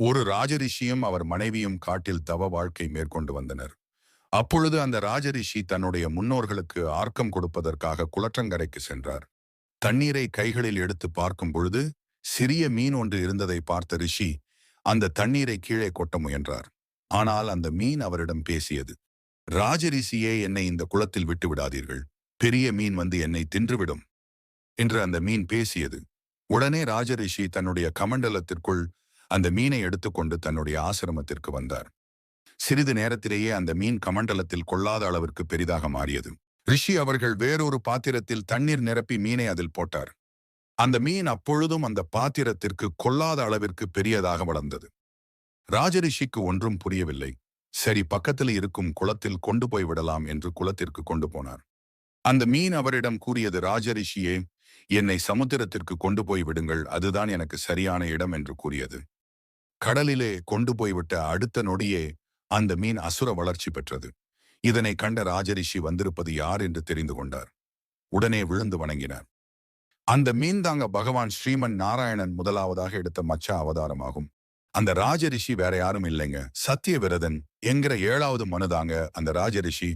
ஒரு ராஜரிஷியும் அவர் மனைவியும் காட்டில் தவ வாழ்க்கை மேற்கொண்டு வந்தனர். அப்பொழுது அந்த ராஜரிஷி தன்னுடைய முன்னோர்களுக்கு ஆர்க்கம் கொடுப்பதற்காக குளற்றங்கரைக்கு சென்றார். தண்ணீரை கைகளில் எடுத்து பார்க்கும் பொழுது சிறிய மீன் ஒன்று இருந்ததை பார்த்த ரிஷி அந்த தண்ணீரை கீழே கொட்ட முயன்றார். ஆனால் அந்த மீன் அவரிடம் பேசியது. ராஜரிஷியே, என்னை இந்த குளத்தில் விட்டு விடாதீர்கள். பெரிய மீன் வந்து என்னை தின்றுவிடும் என்று அந்த மீன் பேசியது. உடனே ராஜரிஷி தன்னுடைய கமண்டலத்திற்குள் அந்த மீனை எடுத்துக்கொண்டு தன்னுடைய ஆசிரமத்திற்கு வந்தார். சிறிது நேரத்திலேயே அந்த மீன் கமண்டலத்தில் கொள்ளாத அளவிற்கு பெரிதாக மாறியது. ரிஷி அவர்கள் வேறொரு பாத்திரத்தில் தண்ணீர் நிரப்பி மீனை அதில் போட்டார். அந்த மீன் அப்பொழுதும் அந்த பாத்திரத்திற்கு கொள்ளாத அளவிற்கு பெரியதாக வளர்ந்தது. ராஜரிஷிக்கு ஒன்றும் புரியவில்லை. சரி, பக்கத்தில் இருக்கும் குளத்தில் கொண்டு போய் விடலாம் என்று குளத்திற்கு கொண்டு போனார். அந்த மீன் அவரிடம் கூறியது, ராஜரிஷியே, என்னை சமுத்திரத்திற்கு கொண்டு போய் விடுங்கள், அதுதான் எனக்கு சரியான இடம் என்று கூறியது. கடலிலே கொண்டு போய்விட்ட அடுத்த நொடியே அந்த மீன் அசுர வளர்ச்சி பெற்றது. இதனை கண்ட ராஜரிஷி வந்திருப்பது யார் என்று தெரிந்து கொண்டார். உடனே விழுந்து வணங்கினார். அந்த மீன் தாங்க பகவான் ஸ்ரீமன் நாராயணன் முதலாவதாக எடுத்த மச்ச அவதாரமாகும். அந்த ராஜரிஷி வேற யாரும் இல்லைங்க, சத்திய விரதன் என்கிற 7வது மனுதாங்க அந்த ராஜரிஷி.